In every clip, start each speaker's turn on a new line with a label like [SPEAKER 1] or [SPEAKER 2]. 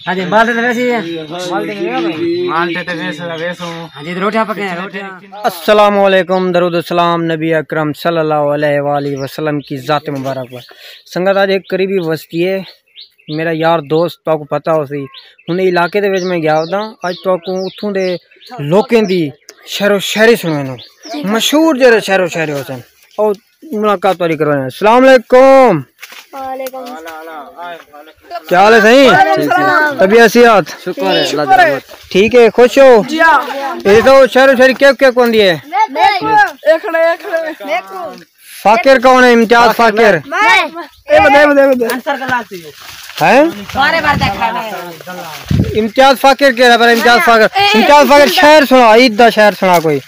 [SPEAKER 1] हां जी बाल ते वैसे माल ते वैसो हां जी रोटियां पके रोटियां। अस्सलाम वालेकुम दरूद सलाम नबी अकरम सल्लल्लाहु अलैहि वसल्लम की जात मुबारक पर संगत आज एक करीबी बस्ती है मेरा यार दोस्त तो पता हो सी हुन इलाके दे विच मैं गया होदा आज तो उथों दे लोकें दी शहरो शायरी सुनानो मशहूर जरे शहरो शायरी होसन और मुलाकात वाली करवाना। अस्सलाम वालेकुम।
[SPEAKER 2] वालेकुम
[SPEAKER 1] क्या हाल है सही तबीयत सेहत
[SPEAKER 2] शुक्र है
[SPEAKER 1] ठीक है खुश हो ये तो शहरो शायरी क्या कौन दी है फाकिर कौन है इम्तियाज फाकिर है इम्तियाज फाकिर कह रहा है इम्तियाज फाकिर शहर सुना ईद दा शहर सुना कोई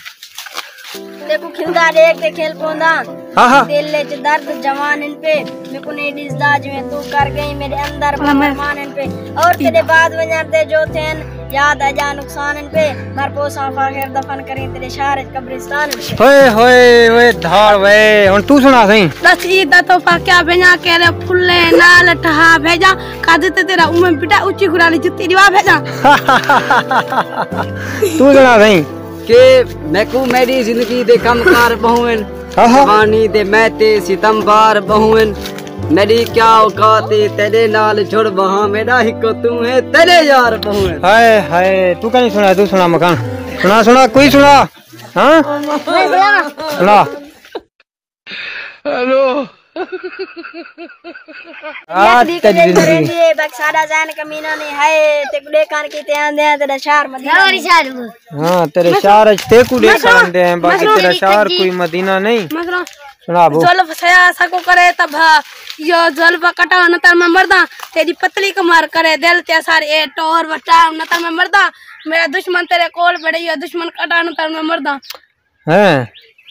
[SPEAKER 2] देखो खिलदा देख के खेल पोंदा
[SPEAKER 1] हां
[SPEAKER 2] दिल ले दर्द जवान इन पे मैं को ने दिसदाज में तू कर गई मेरे अंदर मेहमान इन पे और तेरे बाद वजरते जो थेन याद आ जा नुकसान इन पे मर पोसा फाकिर दफन करें तेरे शहर कब्रिस्तान
[SPEAKER 1] होए होए ओए धार वे हुन तू सुना सही
[SPEAKER 3] दस ईद दा तोहफा क्या भेजा के रे फुल्ले नाल ठहा भेजा काद ते तेरा उम्म बेटा ऊंची गुराली जुत्ती दिवा भेजा
[SPEAKER 1] तू सुना सही
[SPEAKER 4] के मैकू मेरी जिंदगी दे कमकार बहुन जवानी दे मैते सितंबर बहुन मेरी क्या औकात तेरे नाल जुड़ वहां मेरा हिको तू है तेरे यार बहुन।
[SPEAKER 1] हाय हाय तू कहीं सुना तू सुना मकान सुना कोई सुना हां सुना हेलो
[SPEAKER 2] बक्साड़ा जान कमीना नहीं है ते कुड़े कान की ते आंदे तेरा शहर मदीना
[SPEAKER 1] हां तेरे शहर ते कुड़े कान दे बाकी तेरा शहर कोई मदीना नहीं सुना बो
[SPEAKER 3] जुल्फ सया सको करे तब यो जुल्फ कटा न तर मैं मरदा तेरी पतली कमर करे दिल ते सारे ए टोर बटा न तर मैं मरदा मेरा दुश्मन तेरे कोल बड़े यो दुश्मन कटा न तर मैं मरदा
[SPEAKER 1] हैं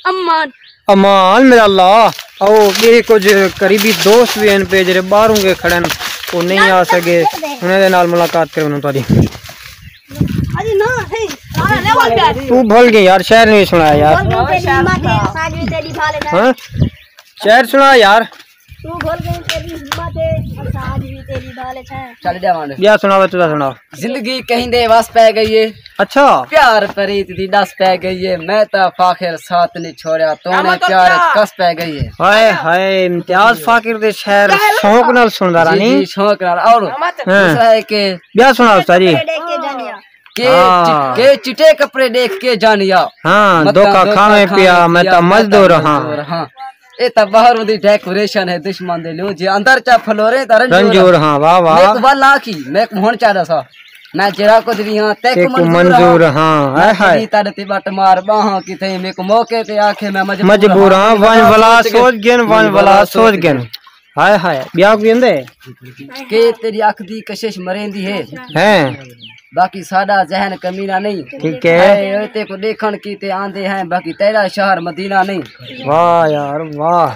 [SPEAKER 3] अम्मान
[SPEAKER 1] अमान मेरा अल्लाह ओ ये कुछ करीबी दोस्त भी इन पे जरे बाहरों के खड़न वो नहीं आ सके उन्हें दे नाल मुलाकात करे उन्होंने तोरी
[SPEAKER 3] अरे ना हे
[SPEAKER 1] तू भूल गई यार शहर नहीं सुनाया यार हां शहर सुना यार
[SPEAKER 2] तू भूल गई तेरी हिम्मत है और आज भी तेरी भाले छे
[SPEAKER 4] चल जा मान
[SPEAKER 1] या सुनावे तू सुना
[SPEAKER 4] जिंदगी कहीं दे वास पै गई है
[SPEAKER 1] अच्छा
[SPEAKER 4] प्यार प्रीत दी दस पै गई है मैं ता फाकिर साथ नहीं छोड़या तूने प्यार कस पै गई है।
[SPEAKER 1] हाय हाय इम्तियाज फाकिर दे शहर शौक नाल सुनदा रानी
[SPEAKER 4] जी शौक नाल और दूसरा है के
[SPEAKER 1] या सुना उस्ताद जी
[SPEAKER 4] के चिटे कपड़े देख के जानिया
[SPEAKER 1] हां धोखा खावे पिया मैं ता मजदूर हां
[SPEAKER 4] ए ता बाहर दी डेकोरेशन है दुश्मन दे लो जे अंदर चा फलोरे ता
[SPEAKER 1] रंजूर हां वाह वाह
[SPEAKER 4] मैं वाल आखी मैं होन चाहदा सा मैं जरा को दी हां ते को
[SPEAKER 1] मंजूर हां हाय हाय
[SPEAKER 4] तारे ते बट मार बाहां की थे मैं को मौके ते आखे मैं
[SPEAKER 1] मजबूर हां वन वाला सोच गन हाय हाय ब्याह भी
[SPEAKER 4] के तेरी अख दी कशिश मरेंदी है
[SPEAKER 1] हैं
[SPEAKER 4] बाकी साडा जहन कमीना नहीं
[SPEAKER 1] ठीक है
[SPEAKER 4] ते को देखण की ते आंदे हैं बाकी तेरा शहर मदीना नहीं।
[SPEAKER 1] वाह यार वाह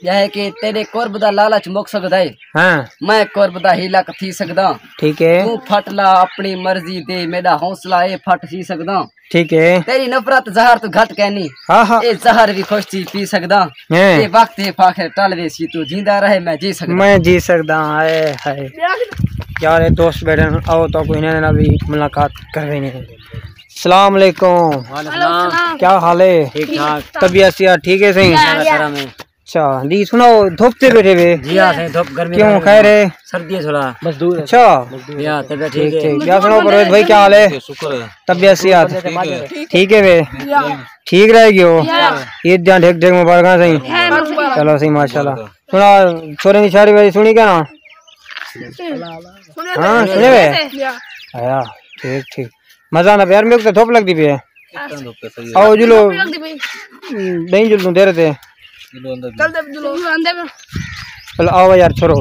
[SPEAKER 4] यह के तेरे कुर्ब दा लालच मुक सकदा है
[SPEAKER 1] हां मैं
[SPEAKER 4] कुर्ब दा हीला थी सकदा
[SPEAKER 1] ठीक है
[SPEAKER 4] तू फटला अपनी मर्जी दे मेरा हौसला ए फट सी सकदा
[SPEAKER 1] ठीक है तेरी
[SPEAKER 4] नफरत जहर तू घट कहनी
[SPEAKER 1] हां हां
[SPEAKER 4] ए जहर भी खुश थी पी सकदा ए वक्त है फाखिर टलवे सी तू जिंदा रहे मैं जी सकदा हाय हाय यार दोस्त बैठे आओ तो कोई ना भी मुलाकात कर रहे हैं। अस्सलाम वालेकुम क्या हाल है ठीक ठाक
[SPEAKER 1] तबीयत से ठीक है सही अच्छा दी सुनाओ धूप से बैठे हुए
[SPEAKER 4] जी हां सही धूप गर्मी
[SPEAKER 1] क्यों खैर है
[SPEAKER 4] सर्दी है थोड़ा बस दूर
[SPEAKER 1] अच्छा
[SPEAKER 4] या तबीयत ठीक है
[SPEAKER 1] क्या सुनाओ परवेज भाई क्या हाल है
[SPEAKER 4] शुक्र है
[SPEAKER 1] तबीयत से ठीक है वे ठीक रहेगी वो ईद जान ढेक ढेक मुबारक सही चलो सही माशाल्लाह सुना छोरे की शादी वाली सुनी क्या ना हाँ सुने वे आया ठीक ठीक मजा ना यार मेरे को तो धूप लगती भी है आओ जुलो नहीं जुलूं दे रहे थे चलो आओ यार छोरो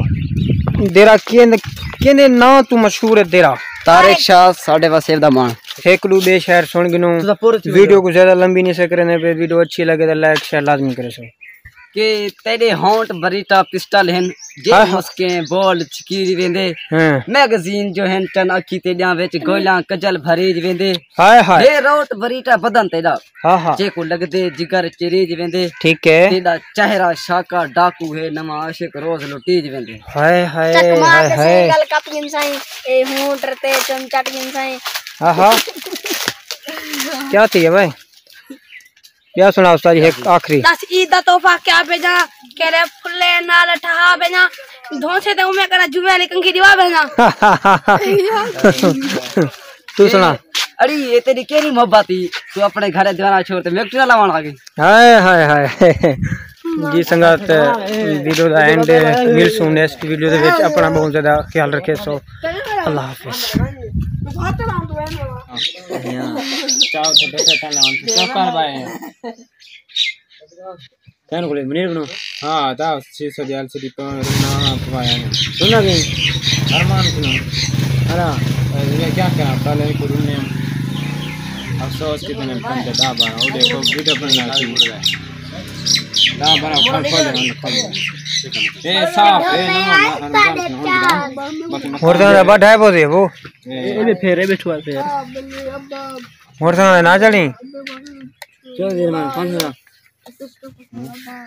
[SPEAKER 1] देरा केने ना तू मशहूर है देरा
[SPEAKER 4] तारिक शाह साडे वसेव दा मान
[SPEAKER 1] हेकलू बे शहर सुन गिनो वीडियो को ज्यादा लंबी नहीं से करने पे वीडियो अच्छी लगे तो लाइक शेयर लाजमी करे सो
[SPEAKER 4] के तेरे होंठ बरीटा पिस्टल हैं जे मस्के बॉल छकीरी वेंदे मैगजीन जो हैं टन अखी तेडिया विच गोला कजल भरीज वेंदे
[SPEAKER 1] हाय हाय
[SPEAKER 4] हे रोट बरीटा बदन तेरा जे को लगदे जिगर चिरीज वेंदे
[SPEAKER 1] ठीक है
[SPEAKER 4] तेरा चेहरा शाका डाकू है नमा आशिक रोज लुटीज वेंदे
[SPEAKER 1] हाय हाय
[SPEAKER 2] चकमा
[SPEAKER 1] हाय
[SPEAKER 2] के
[SPEAKER 1] हाय
[SPEAKER 2] सिंगल कप गिनसाई ए होंठ रते चमचट गिनसाई
[SPEAKER 1] हाँ क्या थी है भाई क्या सुना उस्ताद जी एक आखिरी
[SPEAKER 3] दस ईद दा तोहफा क्या भेजा कह रहे फुल्ले नाल ठहा भेजा धोसे ते उमे करा जुमे वाली कंखी दीवा भेजा
[SPEAKER 1] तू सुना
[SPEAKER 4] अरे ये तेरी केरी मोहब्बत थी तू अपने घरे दीवाना छोड़ ते मेक्टी ना लावण आ गई
[SPEAKER 1] हाय हाय हाय जी संगत वीडियो दा एंड मिल सून नेक्स्ट वीडियो दे विच अपना बहुत ज्यादा ख्याल रखे सो अल्लाह हाफिज चाव तो बैठा था लावन चौकार भाई क्या बोले मिनट बनो हां ता 600 दियाल से दीप ना पवाया सुना गई अरमान सुनो अरे ये क्या करा पहले को रूम में अफसोस कितने पंजा दा बारा वो देखो वीडियो बनना चाहिए दा बारा खोल ए साफ ए ना और तो बड़ा है बोले वो ये फेरे बैठवा फेर और तो ना चली चल देर में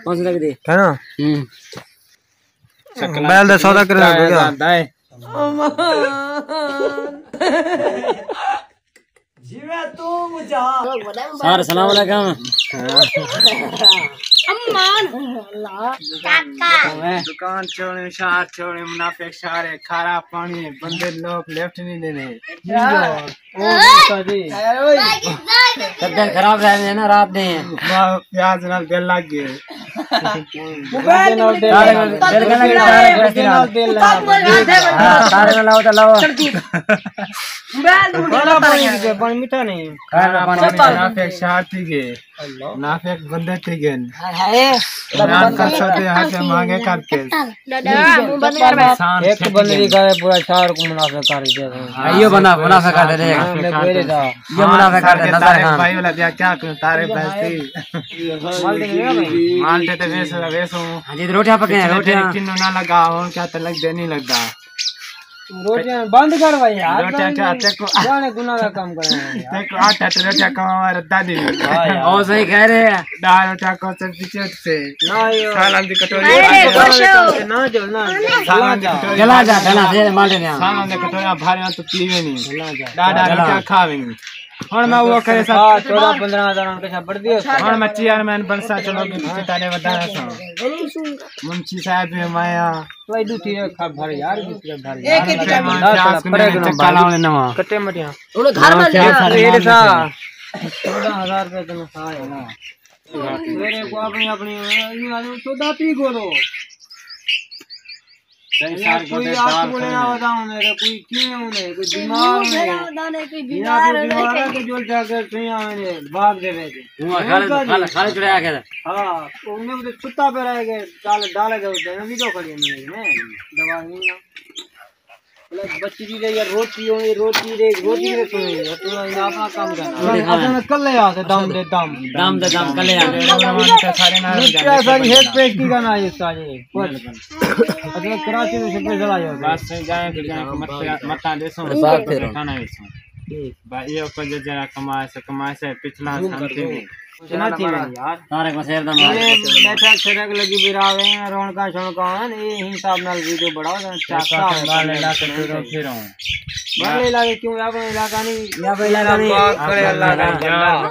[SPEAKER 1] 500 तक दे है ना बैल दा सौदा कर दो दाए जीवे तू मुझा सर सलाम अलैकुम
[SPEAKER 3] अम्मान
[SPEAKER 2] काका
[SPEAKER 1] दुकान छोड़े शहर छोड़े मुनाफिक सारे खारा पानी बंदे लोग लेफ्ट नहीं देने तबियत खराब रहे ना रात ने प्याज नाल दिल लग गए पानी मीठा नहीं मुनाफिक शहर थी गए मुनाफिक बंदे थी गए मांगे करके एक बंदे का पूरा शहर को मुनाफिक कर दे ये बना मुनाफिक कर दे ये मुनाफिक कर दे नजर खान भाई वाला क्या करूं तारे पैसे माल देते वैसो हां जी रोटियां पके रोटियां किन्नो ना लगा और क्या तो लग दे नहीं लगता रोटियां बंद कर भाई यार रोटियां क्या देखो जाने गुनाह का काम कर रहे हैं देखो आटा रोटियां कमा दादी ओ सही कह रहे हैं दाल रोटियां को सब पीछे से ना ये सालन की कटोरी ना जो ना सालन जला जा दे मार दे सालन की कटोरी भारी तो पीवे नहीं दादा रोटियां खावेंगे और मैं वो करे सा 14-15 हजार के सब बढ़ दियो और मैं चेयरमैन बनसा चलो कि पीछे तारे बता सा मुंशी साहब में माया तो आई दूती है खा भर यार दूसरे भर एक ही पड़े चक्का लाने नवा कट्टे मटिया उन घर में ले सा 14000 रुपए तो सा है ना मेरे को अपनी अपनी तो दाती गोरो कोई आप बोले ना बताऊं मेरे कोई क्यों उन्हें कोई बीमार है कोई बीमार है के जोल जाकर तुया मैंने भाग दे रहे थे वो खाली चढ़ा के हां उन्हें तो सुत्ता पे रह गए डाले दे उधर भी तो खड़ी मैंने दवा नहीं ना बच्ची दी यार रोटी रे तो अपना काम करना अपना कल ले आते दाम दे दाम कल ले आते सारे ना क्या सारी हेड पेज की करना है सारे अगर कराची में से चला जाओ बस जाए मत देसो खाना है भाई ये को जरा कमाए से पिछला शांति इतना चीज यार सारे को शेर दम बैठा छरक लगी बिरावे रोण का छोड़का ये हिसाब नाल वीडियो बढ़ाओ चाका वाले इलाके फिर बड़े इलाके क्यों यहाँ पे इलाका नहीं करे अल्लाह का